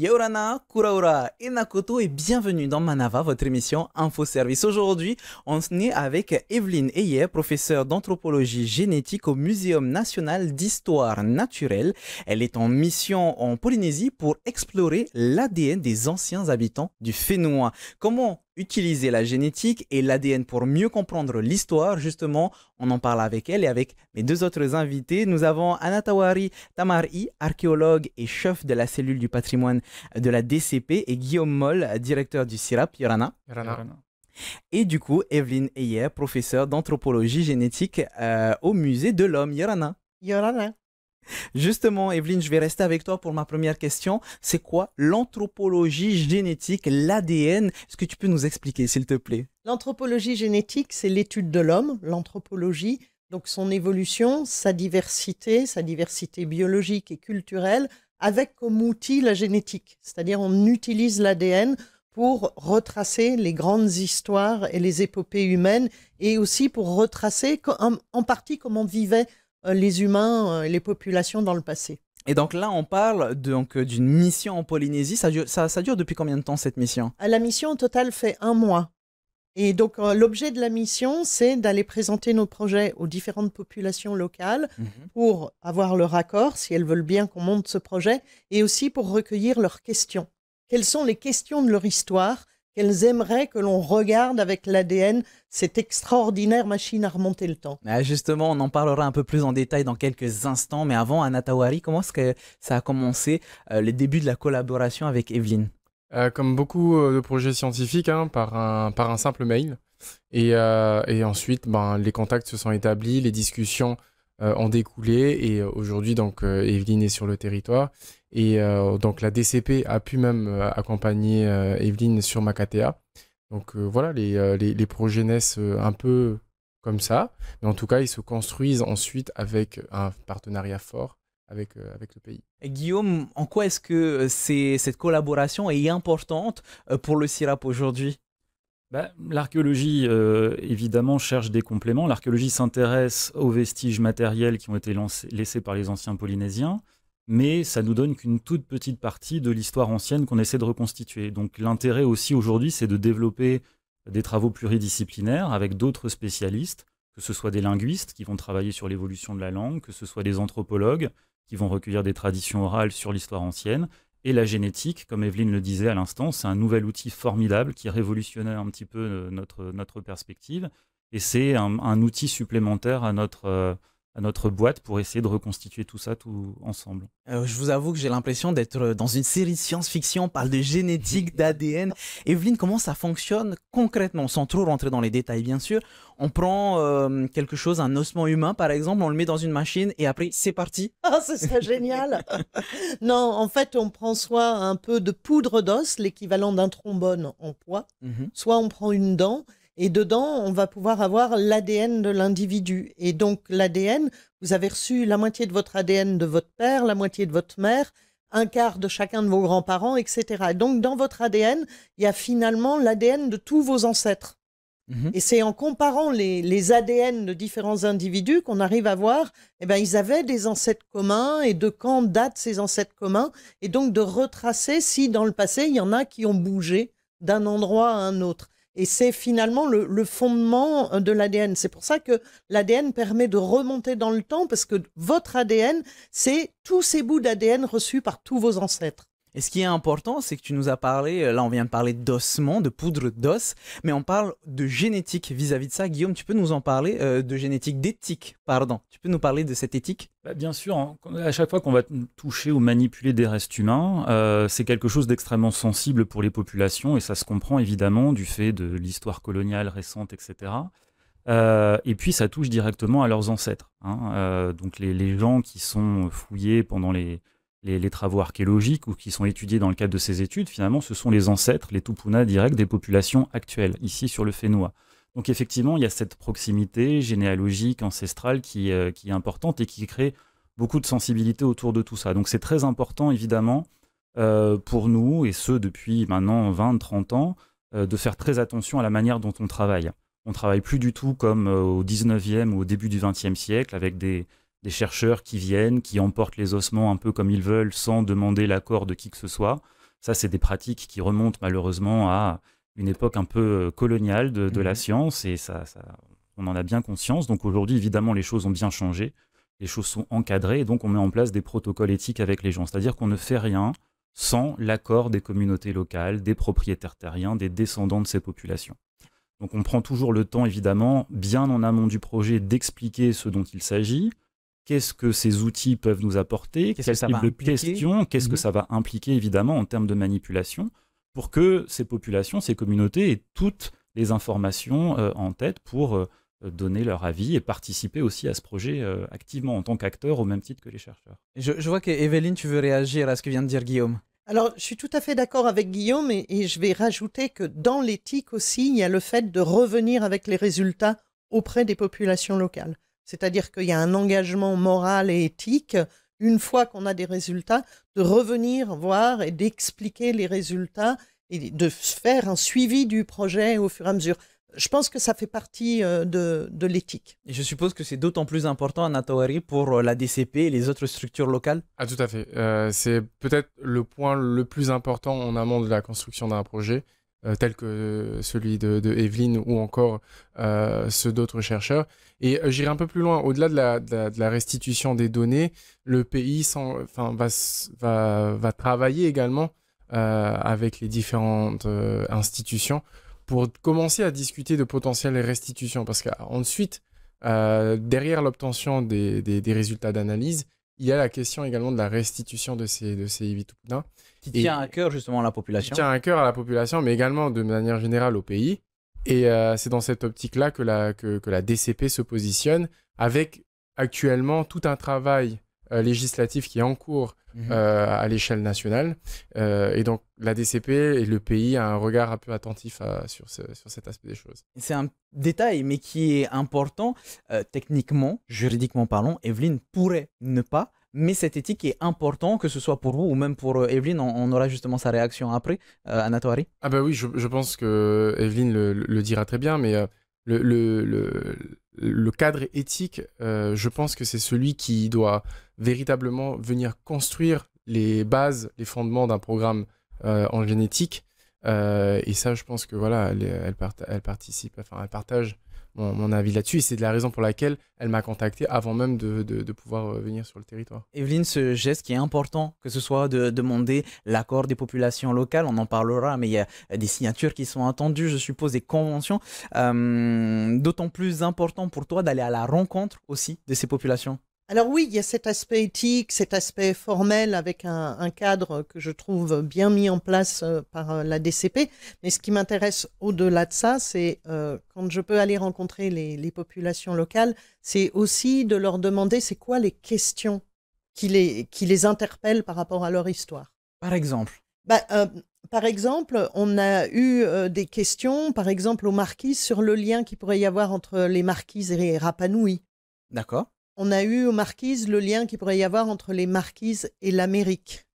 Yorana, Kuraura et Nakoto et bienvenue dans Manava, votre émission Info Service. Aujourd'hui, on est avec Evelyne Heyer, professeure d'anthropologie génétique au Muséum national d'histoire naturelle. Elle est en mission en Polynésie pour explorer l'ADN des anciens habitants du Fénois. Comment utiliser la génétique et l'ADN pour mieux comprendre l'histoire? Justement, on en parle avec elle et avec mes deux autres invités. Nous avons Anatawari Tamari, archéologue et chef de la cellule du patrimoine de la DCP, et Guillaume Moll, directeur du CIRAP, Yorana. Et du coup, Evelyne Heyer, professeure d'anthropologie génétique au musée de l'Homme, Yorana. Justement, Evelyne, je vais rester avec toi pour ma première question. C'est quoi l'anthropologie génétique, l'ADN? Est-ce que tu peux nous expliquer, s'il te plaît? L'anthropologie génétique, c'est l'étude de l'homme, l'anthropologie, donc son évolution, sa diversité biologique et culturelle, avec comme outil la génétique. C'est-à-dire on utilise l'ADN pour retracer les grandes histoires et les épopées humaines, et aussi pour retracer en partie comment vivaient les humains, les populations dans le passé. Et donc là, on parle d'une mission en Polynésie. Ça dure depuis combien de temps, cette mission? La mission au total fait 1 mois. Et donc l'objet de la mission, c'est d'aller présenter nos projets aux différentes populations locales pour avoir leur accord, si elles veulent bien qu'on monte ce projet, et aussi pour recueillir leurs questions. Quelles sont les questions de leur histoire qu'elles aimeraient que l'on regarde avec l'ADN, cette extraordinaire machine à remonter le temps? Justement, on en parlera un peu plus en détail dans quelques instants. Mais avant, Anatawari, comment est-ce que ça a commencé, les débuts de la collaboration avec Evelyne? Comme beaucoup de projets scientifiques, par un simple mail. Et ensuite, les contacts se sont établis, les discussions ont découlé. Et aujourd'hui, donc, Evelyne est sur le territoire. Et donc, la DCP a pu même accompagner Evelyne sur Makatea. Donc, voilà, les projets naissent un peu comme ça. Mais en tout cas, ils se construisent ensuite avec un partenariat fort avec le pays. Et Guillaume, en quoi est-ce que cette collaboration est importante pour le CIRAP aujourd'hui? L'archéologie, évidemment, cherche des compléments. L'archéologie s'intéresse aux vestiges matériels qui ont été laissés par les anciens Polynésiens, mais ça nous donne qu'une toute petite partie de l'histoire ancienne qu'on essaie de reconstituer. Donc l'intérêt aussi aujourd'hui, c'est de développer des travaux pluridisciplinaires avec d'autres spécialistes, que ce soit des linguistes qui vont travailler sur l'évolution de la langue, que ce soit des anthropologues qui vont recueillir des traditions orales sur l'histoire ancienne. Et la génétique, comme Evelyne le disait à l'instant, c'est un nouvel outil formidable qui révolutionnait un petit peu notre perspective. Et c'est un outil supplémentaire à notre boîte pour essayer de reconstituer tout ça tout ensemble. Je vous avoue que j'ai l'impression d'être dans une série de science-fiction. On parle de génétique, d'ADN. Evelyne, comment ça fonctionne concrètement, sans trop rentrer dans les détails bien sûr? On prend quelque chose, un ossement humain par exemple, on le met dans une machine et après c'est parti. Ah, ce serait génial. Non, en fait, on prend soit un peu de poudre d'os, l'équivalent d'un trombone en poids, soit on prend une dent. Et dedans, on va pouvoir avoir l'ADN de l'individu. Et donc, l'ADN, vous avez reçu la moitié de votre ADN de votre père, la moitié de votre mère, un quart de chacun de vos grands-parents, etc. Et donc, dans votre ADN, il y a finalement l'ADN de tous vos ancêtres. Et c'est en comparant les ADN de différents individus qu'on arrive à voir, ils avaient des ancêtres communs et de quand datent ces ancêtres communs. Et donc, de retracer si dans le passé, il y en a qui ont bougé d'un endroit à un autre. Et c'est finalement le fondement de l'ADN. C'est pour ça que l'ADN permet de remonter dans le temps, parce que votre ADN, c'est tous ces bouts d'ADN reçus par tous vos ancêtres. Et ce qui est important, c'est que tu nous as parlé, là on vient de parler d'ossement, de poudre d'os, mais on parle de génétique vis-à-vis de ça. Guillaume, tu peux nous en parler de génétique, d'éthique, pardon. Tu peux nous parler de cette éthique? Bien sûr, à chaque fois qu'on va toucher ou manipuler des restes humains, c'est quelque chose d'extrêmement sensible pour les populations, et ça se comprend évidemment du fait de l'histoire coloniale récente, etc. Et puis ça touche directement à leurs ancêtres. Donc les gens qui sont fouillés pendant les travaux archéologiques ou qui sont étudiés dans le cadre de ces études, finalement, ce sont les ancêtres, les tupuna directs des populations actuelles, ici sur le Fénois. Donc effectivement, il y a cette proximité généalogique, ancestrale qui est importante et qui crée beaucoup de sensibilité autour de tout ça. Donc c'est très important, évidemment, pour nous, et ce depuis maintenant 20-30 ans, de faire très attention à la manière dont on travaille. On ne travaille plus du tout comme au 19e ou au début du 20e siècle, avec des chercheurs qui viennent, qui emportent les ossements un peu comme ils veulent, sans demander l'accord de qui que ce soit. Ça, c'est des pratiques qui remontent malheureusement à une époque un peu coloniale de la science, et on en a bien conscience. Donc aujourd'hui, évidemment, les choses ont bien changé, les choses sont encadrées, et donc on met en place des protocoles éthiques avec les gens. C'est-à-dire qu'on ne fait rien sans l'accord des communautés locales, des propriétaires terriens, des descendants de ces populations. Donc on prend toujours le temps, évidemment, bien en amont du projet, d'expliquer ce dont il s'agit, qu'est-ce que ces outils peuvent nous apporter, quel type de questions, qu'est-ce que ça va impliquer, évidemment, en termes de manipulation, pour que ces populations, ces communautés aient toutes les informations en tête pour donner leur avis et participer aussi à ce projet activement en tant qu'acteur, au même titre que les chercheurs. Je vois que Evelyne, tu veux réagir à ce que vient de dire Guillaume. Alors, je suis tout à fait d'accord avec Guillaume et je vais rajouter que dans l'éthique aussi, il y a le fait de revenir avec les résultats auprès des populations locales. C'est-à-dire qu'il y a un engagement moral et éthique, une fois qu'on a des résultats, de revenir voir et d'expliquer les résultats et de faire un suivi du projet au fur et à mesure. Je pense que ça fait partie de l'éthique. Et je suppose que c'est d'autant plus important, Anatawari, pour la DCP et les autres structures locales. Ah, tout à fait. C'est peut-être le point le plus important en amont de la construction d'un projet, tel que celui de Evelyne ou encore ceux d'autres chercheurs. Et j'irai un peu plus loin. Au-delà de la restitution des données, le pays va travailler également avec les différentes institutions pour commencer à discuter de potentielles restitutions. Parce qu'ensuite, derrière l'obtention des résultats d'analyse, il y a la question également de la restitution de ces vitupna. Qui tient à cœur justement à la population. Qui tient à cœur à la population, mais également de manière générale au pays. Et c'est dans cette optique-là que la DCP se positionne, avec actuellement tout un travail législatif qui est en cours à l'échelle nationale. Et donc, la DCP et le pays a un regard un peu attentif sur cet aspect des choses. C'est un détail, mais qui est important. Techniquement, juridiquement parlant, Evelyne pourrait ne pas, mais cette éthique est importante, que ce soit pour vous ou même pour Evelyne. On aura justement sa réaction après. Anatawari. Ah bah oui, je pense que Evelyne le dira très bien, mais le cadre éthique, je pense que c'est celui qui doit véritablement venir construire les bases, les fondements d'un programme en génétique. Et ça, je pense que voilà, elle partage mon avis là-dessus. Et c'est de la raison pour laquelle elle m'a contacté avant même de pouvoir venir sur le territoire. Evelyne, ce geste qui est important, que ce soit de demander l'accord des populations locales, on en parlera, mais il y a des signatures qui sont attendues, je suppose, des conventions. D'autant plus important pour toi d'aller à la rencontre aussi de ces populations. Alors oui, il y a cet aspect éthique, cet aspect formel avec un cadre que je trouve bien mis en place par la DCP. Mais ce qui m'intéresse au-delà de ça, c'est quand je peux aller rencontrer les populations locales, c'est aussi de leur demander c'est quoi les questions qui les interpellent par rapport à leur histoire. Par exemple Par exemple, on a eu des questions, par exemple aux Marquises, sur le lien qu'il pourrait y avoir entre les Marquises et les Rapa Nui. D'accord. On a eu aux Marquises le lien qu'il pourrait y avoir entre les Marquises et l'Amérique.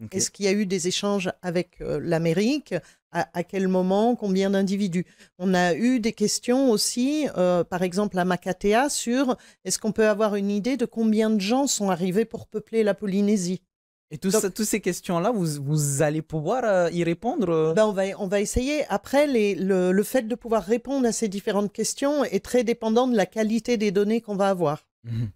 Okay. Est-ce qu'il y a eu des échanges avec l'Amérique? À quel moment? Combien d'individus? On a eu des questions aussi, par exemple à Makatea, sur est-ce qu'on peut avoir une idée de combien de gens sont arrivés pour peupler la Polynésie? Et toutes ces questions-là, vous allez pouvoir y répondre? On va essayer. Après, le fait de pouvoir répondre à ces différentes questions est très dépendant de la qualité des données qu'on va avoir.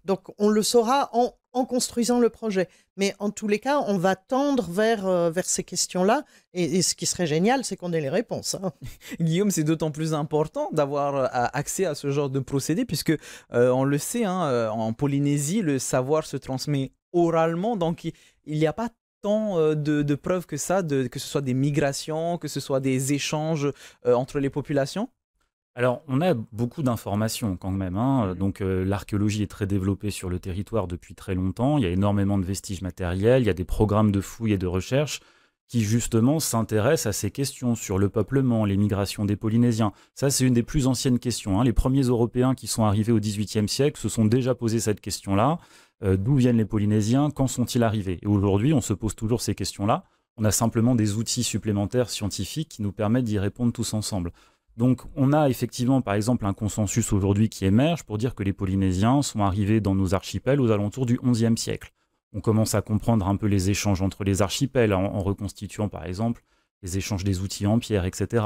Donc, on le saura en construisant le projet. Mais en tous les cas, on va tendre vers ces questions-là. Et ce qui serait génial, c'est qu'on ait les réponses. Hein. Guillaume, c'est d'autant plus important d'avoir accès à ce genre de procédé, puisque on le sait, en Polynésie, le savoir se transmet oralement. Donc, il n'y a pas tant de preuves que ça, que ce soit des migrations, que ce soit des échanges entre les populations. Alors, on a beaucoup d'informations quand même. Donc, l'archéologie est très développée sur le territoire depuis très longtemps. Il y a énormément de vestiges matériels. Il y a des programmes de fouilles et de recherche qui, justement, s'intéressent à ces questions sur le peuplement, les migrations des Polynésiens. Ça, c'est une des plus anciennes questions. Les premiers Européens qui sont arrivés au XVIIIe siècle se sont déjà posé cette question-là. D'où viennent les Polynésiens? Quand sont-ils arrivés? Et aujourd'hui, on se pose toujours ces questions-là. On a simplement des outils supplémentaires scientifiques qui nous permettent d'y répondre tous ensemble. Donc, on a effectivement, par exemple, un consensus aujourd'hui qui émerge pour dire que les Polynésiens sont arrivés dans nos archipels aux alentours du XIe siècle. On commence à comprendre un peu les échanges entre les archipels en reconstituant, par exemple, les échanges des outils en pierre, etc.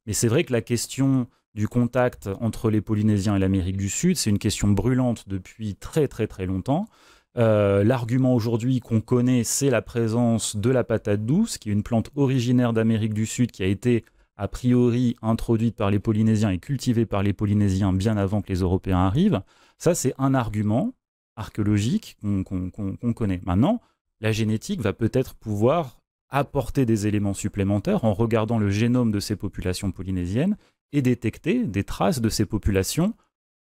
Mais c'est vrai que la question du contact entre les Polynésiens et l'Amérique du Sud, c'est une question brûlante depuis très très très longtemps. L'argument aujourd'hui qu'on connaît, c'est la présence de la patate douce, qui est une plante originaire d'Amérique du Sud qui a été a priori introduite par les Polynésiens et cultivée par les Polynésiens bien avant que les Européens arrivent. Ça, c'est un argument archéologique qu'on connaît. Maintenant, la génétique va peut-être pouvoir apporter des éléments supplémentaires en regardant le génome de ces populations polynésiennes et détecter des traces de ces populations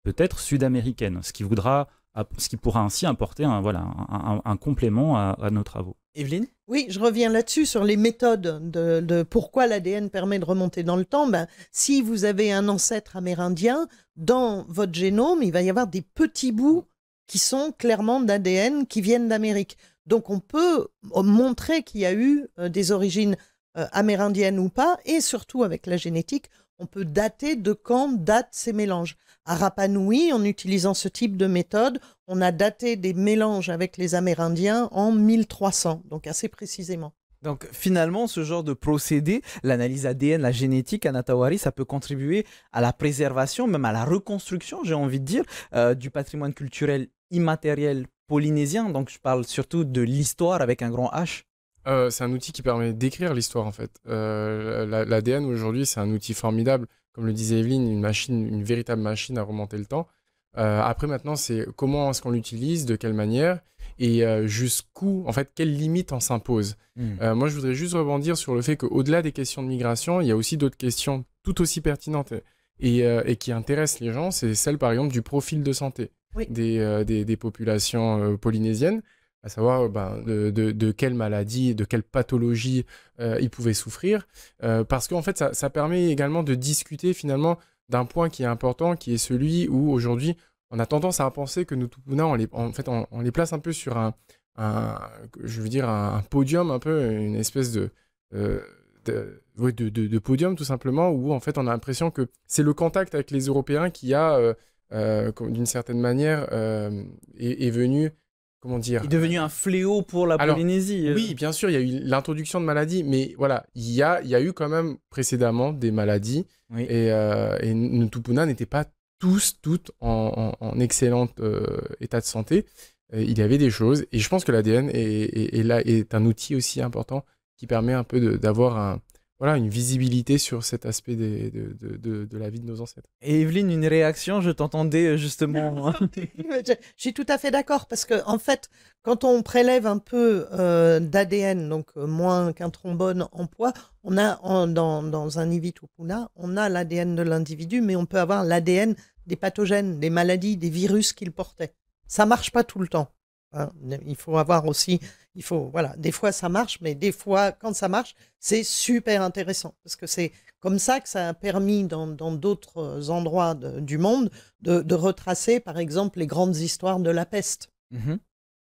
peut-être sud-américaines, ce qui pourra ainsi apporter un complément à nos travaux. Evelyne ? Oui, je reviens là-dessus, sur les méthodes de pourquoi l'ADN permet de remonter dans le temps. Si vous avez un ancêtre amérindien, dans votre génome, il va y avoir des petits bouts qui sont clairement d'ADN qui viennent d'Amérique. Donc on peut montrer qu'il y a eu des origines amérindiennes ou pas, et surtout avec la génétique, on peut dater de quand datent ces mélanges. À Rapa Nui, en utilisant ce type de méthode, on a daté des mélanges avec les Amérindiens en 1300, donc assez précisément. Donc finalement, ce genre de procédé, l'analyse ADN, la génétique, Anatawari, ça peut contribuer à la préservation, même à la reconstruction, j'ai envie de dire, du patrimoine culturel immatériel polynésien. Donc je parle surtout de l'histoire avec un grand H. C'est un outil qui permet d'écrire l'histoire en fait. L'ADN aujourd'hui, c'est un outil formidable. Comme le disait Evelyne, une véritable machine à remonter le temps. Après maintenant, c'est comment est-ce qu'on l'utilise, de quelle manière et jusqu'où, en fait, quelles limites on s'impose. Moi, je voudrais juste rebondir sur le fait qu'au-delà des questions de migration, il y a aussi d'autres questions tout aussi pertinentes et qui intéressent les gens. C'est celle, par exemple, du profil de santé des populations polynésiennes, à savoir de quelle maladie, de quelle pathologie ils pouvaient souffrir. Parce qu'en fait, ça permet également de discuter finalement d'un point qui est important, qui est celui où aujourd'hui, on a tendance à penser que nos tupuna, on les place un peu sur un podium, un peu une espèce de podium tout simplement, où en fait on a l'impression que c'est le contact avec les Européens qui a, d'une certaine manière, est venu... Comment dire ? Il est devenu un fléau pour la Polynésie. Oui, bien sûr, il y a eu l'introduction de maladies, mais voilà, il y a eu quand même précédemment des maladies, et nos tupuna n'étaient pas toutes en excellent état de santé. Il y avait des choses, et je pense que l'ADN est un outil aussi important qui permet un peu d'avoir une visibilité sur cet aspect de la vie de nos ancêtres. Et Evelyne, une réaction, je t'entendais justement. Je suis tout à fait d'accord, parce qu'en fait, quand on prélève un peu d'ADN, donc moins qu'un trombone en poids, on a dans un ivi-tupuna, on a l'ADN de l'individu, mais on peut avoir l'ADN des pathogènes, des maladies, des virus qu'il portait. Ça ne marche pas tout le temps. Hein. Il faut avoir aussi... des fois ça marche, mais des fois, quand ça marche, c'est super intéressant. Parce que c'est comme ça que ça a permis, dans d'autres endroits du monde, de retracer, par exemple, les grandes histoires de la peste.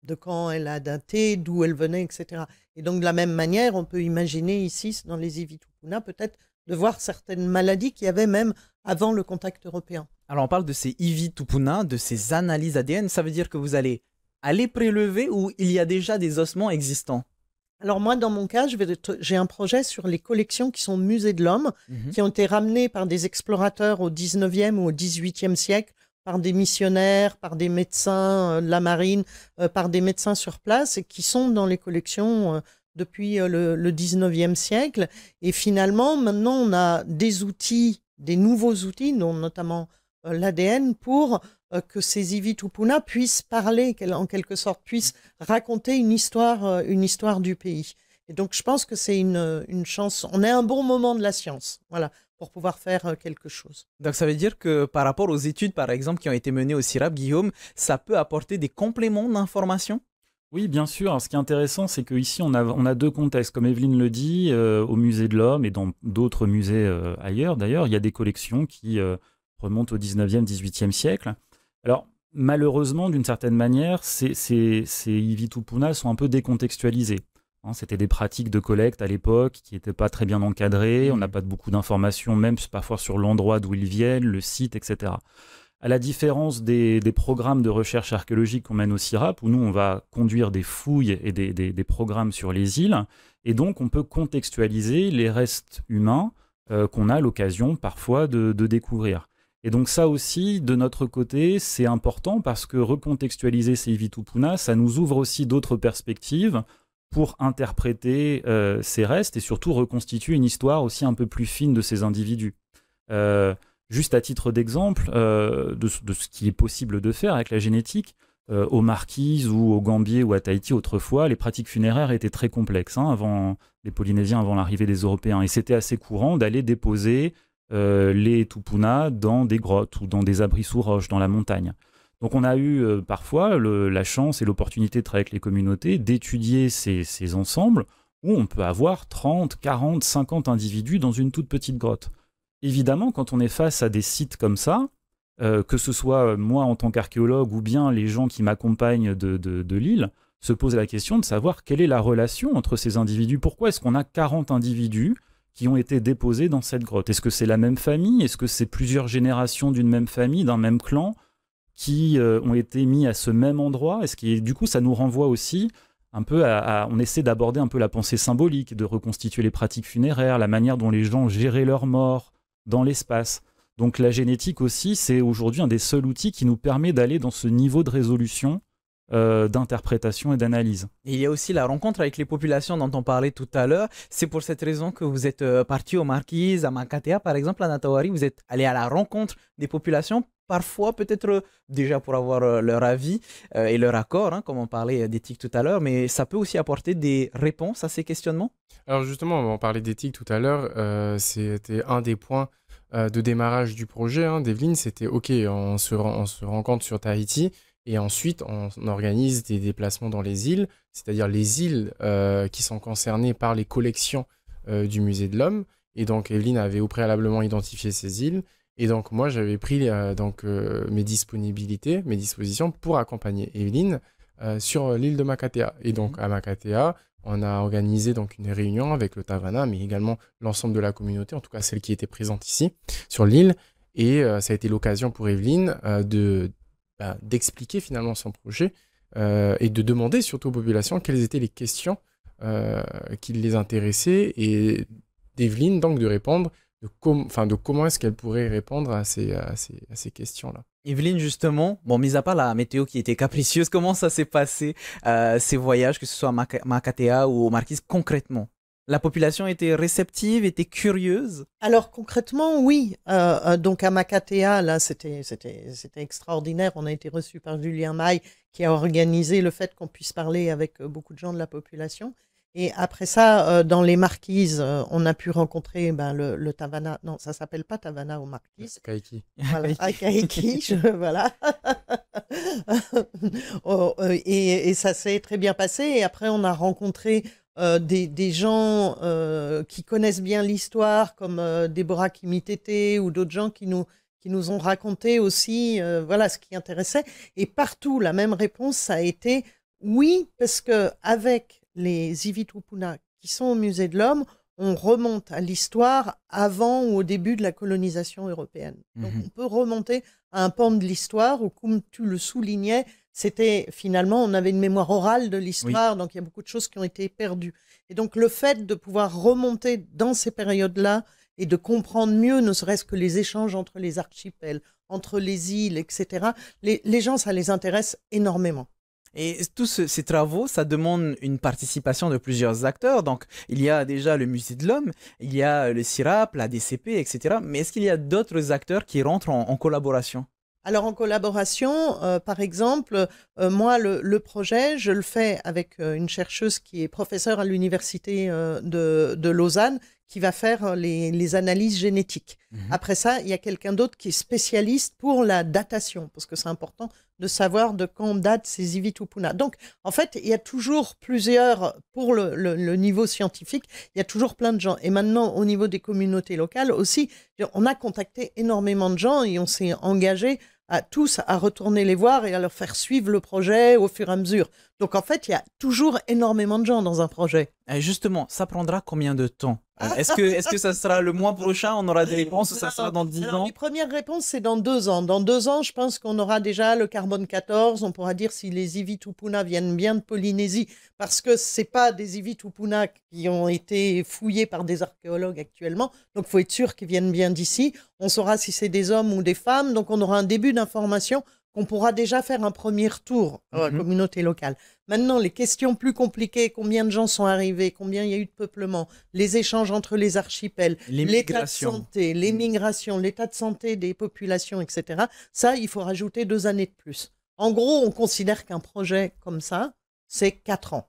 De quand elle a daté, d'où elle venait, etc. Et donc, de la même manière, on peut imaginer ici, dans les ivi-tupuna, peut-être de voir certaines maladies qu'il y avait même avant le contact européen. Alors, on parle de ces ivi-tupuna, de ces analyses ADN. Ça veut dire que vous allez prélever ou il y a déjà des ossements existants? Alors moi, dans mon cas, j'ai un projet sur les collections qui sont au Musée de l'Homme, qui ont été ramenées par des explorateurs au 19e ou au 18e siècle, par des missionnaires, par des médecins de la marine, par des médecins sur place, et qui sont dans les collections depuis le 19e siècle. Et finalement, maintenant, on a des outils, des nouveaux outils, dont notamment l'ADN, pour que ces ivi-tupuna puissent parler, en quelque sorte, puissent raconter une histoire du pays. Et donc, je pense que c'est une chance. On est à un bon moment de la science, voilà, pour pouvoir faire quelque chose. Donc, ça veut dire que par rapport aux études, par exemple, qui ont été menées au CIRAP, Guillaume, ça peut apporter des compléments d'information? Oui, bien sûr. Alors, ce qui est intéressant, c'est qu'ici, on a deux contextes. Comme Evelyne le dit, au Musée de l'Homme et dans d'autres musées ailleurs, d'ailleurs, il y a des collections qui remontent au 19e, 18e siècle. Alors, malheureusement, d'une certaine manière, ces ivi-tupuna sont un peu décontextualisés. C'était des pratiques de collecte à l'époque qui n'étaient pas très bien encadrées. On n'a pas beaucoup d'informations, même parfois sur l'endroit d'où ils viennent, le site, etc. À la différence des programmes de recherche archéologique qu'on mène au CIRAP, où nous, on va conduire des fouilles et des programmes sur les îles, et donc on peut contextualiser les restes humains qu'on a l'occasion parfois de découvrir. Et donc ça aussi, de notre côté, c'est important parce que recontextualiser ces Ivitupuna, ça nous ouvre aussi d'autres perspectives pour interpréter ces restes et surtout reconstituer une histoire aussi un peu plus fine de ces individus. Juste à titre d'exemple de ce qui est possible de faire avec la génétique, aux Marquises ou au Gambier ou à Tahiti autrefois, les pratiques funéraires étaient très complexes avant les Polynésiens, avant l'arrivée des Européens. Et c'était assez courant d'aller déposer les Tupuna dans des grottes ou dans des abris sous roches, dans la montagne. Donc on a eu parfois la chance et l'opportunité de travailler avec les communautés, d'étudier ces ensembles où on peut avoir 30, 40, 50 individus dans une toute petite grotte. Évidemment, quand on est face à des sites comme ça, que ce soit moi en tant qu'archéologue ou bien les gens qui m'accompagnent de l'île, se pose la question de savoir quelle est la relation entre ces individus. Pourquoi est-ce qu'on a 40 individus qui ont été déposés dans cette grotte? Est-ce que c'est la même famille? Est-ce que c'est plusieurs générations d'une même famille, d'un même clan qui ont été mis à ce même endroit? Du coup, ça nous renvoie aussi un peu on essaie d'aborder un peu la pensée symbolique, de reconstituer les pratiques funéraires, la manière dont les gens géraient leurs morts dans l'espace. Donc la génétique aussi, c'est aujourd'hui un des seuls outils qui nous permet d'aller dans ce niveau de résolution, d'interprétation et d'analyse. Il y a aussi la rencontre avec les populations dont on parlait tout à l'heure. C'est pour cette raison que vous êtes parti aux Marquises, à Makatea par exemple, à Natawari. Vous êtes allé à la rencontre des populations, parfois peut-être déjà pour avoir leur avis et leur accord, comme on parlait d'éthique tout à l'heure, mais ça peut aussi apporter des réponses à ces questionnements. Alors justement, on parlait d'éthique tout à l'heure, c'était un des points de démarrage du projet, d'Evelyne, c'était OK, on se rencontre sur Tahiti et ensuite on organise des déplacements dans les îles, c'est-à-dire les îles qui sont concernées par les collections du Musée de l'Homme. Et donc Evelyne avait au préalablement identifié ces îles. Et donc moi j'avais pris mes dispositions pour accompagner Evelyne sur l'île de Makatea. Et donc à Makatea, on a organisé donc une réunion avec le Tavana, mais également l'ensemble de la communauté, en tout cas celle qui était présente ici sur l'île. Et ça a été l'occasion pour Evelyne d'expliquer finalement son projet et de demander surtout aux populations quelles étaient les questions qui les intéressaient et d'Evelyne donc de répondre de comment est-ce qu'elle pourrait répondre à ces questions-là. Evelyne, justement, mis à part la météo qui était capricieuse, comment ça s'est passé, ces voyages, que ce soit à Makatea ou aux Marquises, concrètement? La population était réceptive, était curieuse? Alors concrètement, oui. Donc à Makatea, là, c'était extraordinaire. On a été reçus par Julien Maille, qui a organisé le fait qu'on puisse parler avec beaucoup de gens de la population. Et après ça, dans les Marquises, on a pu rencontrer le Tavana. Non, ça s'appelle pas Tavana aux Marquises. Kaiki. Voilà, à Kaiki, voilà. Et ça s'est très bien passé. Et après, on a rencontré des gens qui connaissent bien l'histoire, comme Déborah Kimitete ou d'autres gens qui nous ont raconté aussi ce qui intéressait. Et partout, la même réponse, ça a été oui, parce qu'avec les Ivitupuna qui sont au Musée de l'Homme, on remonte à l'histoire avant ou au début de la colonisation européenne. Donc on peut remonter à un pan de l'histoire où, comme tu le soulignais, c'était finalement, on avait une mémoire orale de l'histoire, donc il y a beaucoup de choses qui ont été perdues. Et donc le fait de pouvoir remonter dans ces périodes-là et de comprendre mieux, ne serait-ce que les échanges entre les archipels, entre les îles, etc., les gens, ça les intéresse énormément. Et tous ces travaux, ça demande une participation de plusieurs acteurs. Donc, il y a déjà le Musée de l'Homme, il y a le CIRAP, la DCP, etc. Mais est-ce qu'il y a d'autres acteurs qui rentrent en collaboration? Alors, en collaboration, par exemple, moi, le projet, je le fais avec une chercheuse qui est professeure à l'université de Lausanne, qui va faire les analyses génétiques. Après ça, il y a quelqu'un d'autre qui est spécialiste pour la datation, parce que c'est important de savoir de quand datent ces Ivitupuna. Donc, en fait, il y a toujours plusieurs, pour le niveau scientifique, il y a toujours plein de gens. Et maintenant, au niveau des communautés locales aussi, on a contacté énormément de gens et on s'est engagé tous à retourner les voir et à leur faire suivre le projet au fur et à mesure. Donc en fait, il y a toujours énormément de gens dans un projet. Et justement, ça prendra combien de temps? Est-ce que ça sera le mois prochain, on aura des réponses, ou ça sera dans 10 ans? Les premières réponses, c'est dans 2 ans. Dans 2 ans, je pense qu'on aura déjà le carbone 14. On pourra dire si les Iwit-Tupuna viennent bien de Polynésie, parce que c'est pas des Iwit-Tupuna qui ont été fouillés par des archéologues actuellement. Donc, il faut être sûr qu'ils viennent bien d'ici. On saura si c'est des hommes ou des femmes. Donc, on aura un début d'information qu'on pourra déjà faire un premier tour à la communauté locale. Maintenant, les questions plus compliquées, combien de gens sont arrivés, combien il y a eu de peuplement, les échanges entre les archipels, l'état de santé, les migrations, l'état de santé des populations, etc. Ça, il faut rajouter 2 années de plus. En gros, on considère qu'un projet comme ça, c'est 4 ans,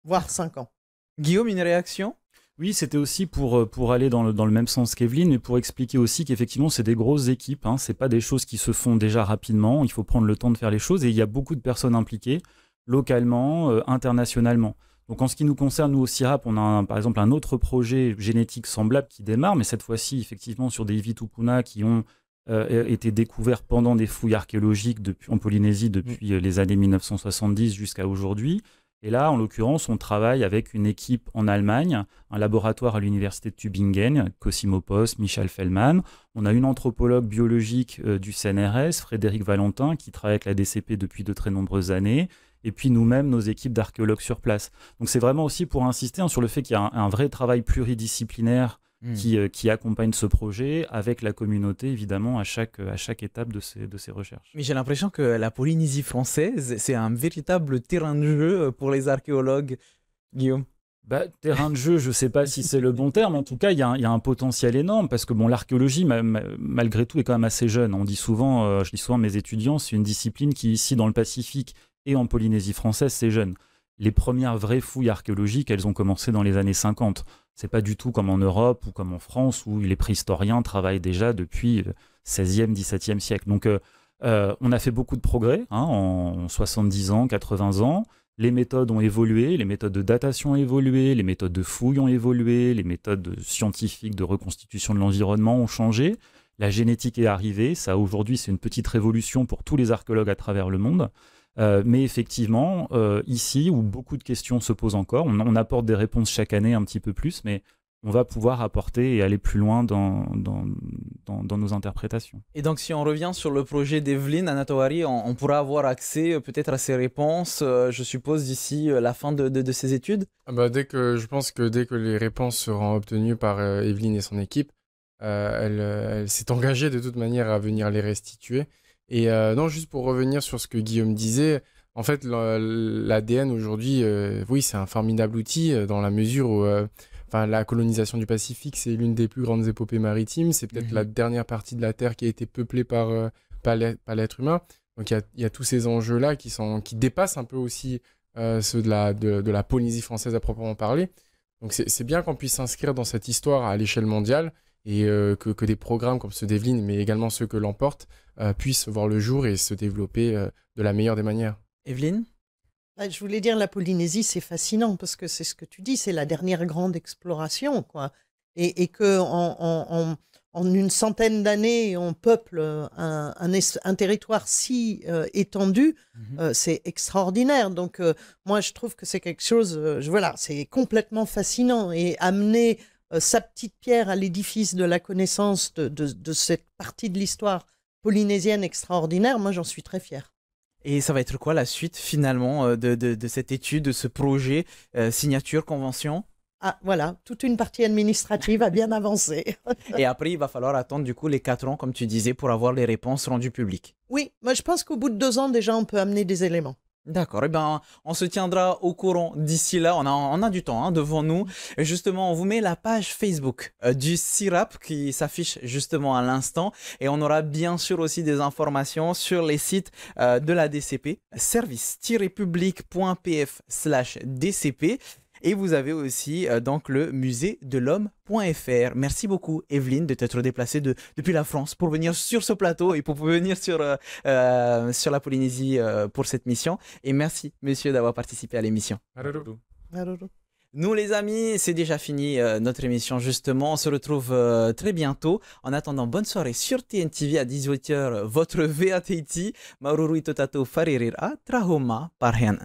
voire 5 ans. Guillaume, une réaction? Oui, c'était aussi pour aller dans le même sens qu'Evelyne, mais pour expliquer aussi qu'effectivement, c'est des grosses équipes. Ce n'est pas des choses qui se font déjà rapidement. Il faut prendre le temps de faire les choses et il y a beaucoup de personnes impliquées, localement, internationalement. Donc en ce qui nous concerne, nous au CIRAP, on a par exemple un autre projet génétique semblable qui démarre, mais cette fois-ci, effectivement, sur des Iwit-Tupuna qui ont été découverts pendant des fouilles archéologiques en Polynésie depuis les années 1970 jusqu'à aujourd'hui. Et là, en l'occurrence, on travaille avec une équipe en Allemagne, un laboratoire à l'université de Tübingen, Cosimo Post, Michel Fellman. On a une anthropologue biologique du CNRS, Frédéric Valentin, qui travaille avec la DCP depuis de très nombreuses années. Et puis nous-mêmes, nos équipes d'archéologues sur place. Donc c'est vraiment aussi pour insister sur le fait qu'il y a un vrai travail pluridisciplinaire qui accompagne ce projet avec la communauté, évidemment, à chaque étape de ces recherches. Mais j'ai l'impression que la Polynésie française, c'est un véritable terrain de jeu pour les archéologues, Guillaume. Terrain de jeu, je ne sais pas si c'est le bon terme. En tout cas, il y a un potentiel énorme parce que l'archéologie, malgré tout, est quand même assez jeune. Je dis souvent à mes étudiants, c'est une discipline qui, ici, dans le Pacifique et en Polynésie française, c'est jeune. Les premières vraies fouilles archéologiques, elles ont commencé dans les années 50. C'est pas du tout comme en Europe ou comme en France où les préhistoriens travaillent déjà depuis le 16e, 17e siècle. Donc, on a fait beaucoup de progrès en 70 ans, 80 ans. Les méthodes ont évolué, les méthodes de datation ont évolué, les méthodes de fouilles ont évolué, les méthodes scientifiques de reconstitution de l'environnement ont changé. La génétique est arrivée. Ça, aujourd'hui, c'est une petite révolution pour tous les archéologues à travers le monde. Mais effectivement, ici, où beaucoup de questions se posent encore, on apporte des réponses chaque année un petit peu plus, mais on va pouvoir apporter et aller plus loin dans nos interprétations. Et donc, si on revient sur le projet d'Evelyne Anatawari, on pourra avoir accès peut-être à ces réponses, je suppose, d'ici la fin de ces études? Je pense que dès que les réponses seront obtenues par Evelyne et son équipe, elle s'est engagée de toute manière à venir les restituer. Et non, juste pour revenir sur ce que Guillaume disait, en fait, l'ADN aujourd'hui, oui, c'est un formidable outil dans la mesure où la colonisation du Pacifique, c'est l'une des plus grandes épopées maritimes. C'est peut-être la dernière partie de la Terre qui a été peuplée par l'être humain. Donc, il y a tous ces enjeux-là qui dépassent un peu aussi ceux de la Polynésie française à proprement parler. Donc, c'est bien qu'on puisse s'inscrire dans cette histoire à l'échelle mondiale et que des programmes comme ceux d'Evelyne, mais également ceux que l'emporte, puissent voir le jour et se développer de la meilleure des manières. Evelyne? Je voulais dire, la Polynésie, c'est fascinant parce que c'est ce que tu dis, c'est la dernière grande exploration, quoi. Et qu'en une centaine d'années, on peuple un territoire si étendu, c'est extraordinaire. Donc, moi, je trouve que c'est quelque chose, c'est complètement fascinant. Et amener sa petite pierre à l'édifice de la connaissance de cette partie de l'histoire polynésienne extraordinaire, moi, j'en suis très fière. Et ça va être quoi la suite finalement de cette étude, de ce projet, signature, convention? Ah, voilà, toute une partie administrative a bien avancé. Et après, il va falloir attendre du coup les 4 ans, comme tu disais, pour avoir les réponses rendues publiques. Oui, moi je pense qu'au bout de 2 ans, déjà, on peut amener des éléments. D'accord, on se tiendra au courant d'ici là, on a du temps devant nous. Et justement, on vous met la page Facebook du CIRAP qui s'affiche justement à l'instant. Et on aura bien sûr aussi des informations sur les sites de la DCP, service-public.pf/DCP. Et vous avez aussi donc le musée de l'homme.fr. Merci beaucoup Evelyne de t'être déplacée depuis la France pour venir sur ce plateau et pour venir sur la Polynésie pour cette mission. Et merci monsieur d'avoir participé à l'émission. Nous les amis, c'est déjà fini notre émission justement. On se retrouve très bientôt. En attendant, bonne soirée sur TNTV à 18h. Votre VATT, Maururu Itotato Faririra, Trahoma Parhen.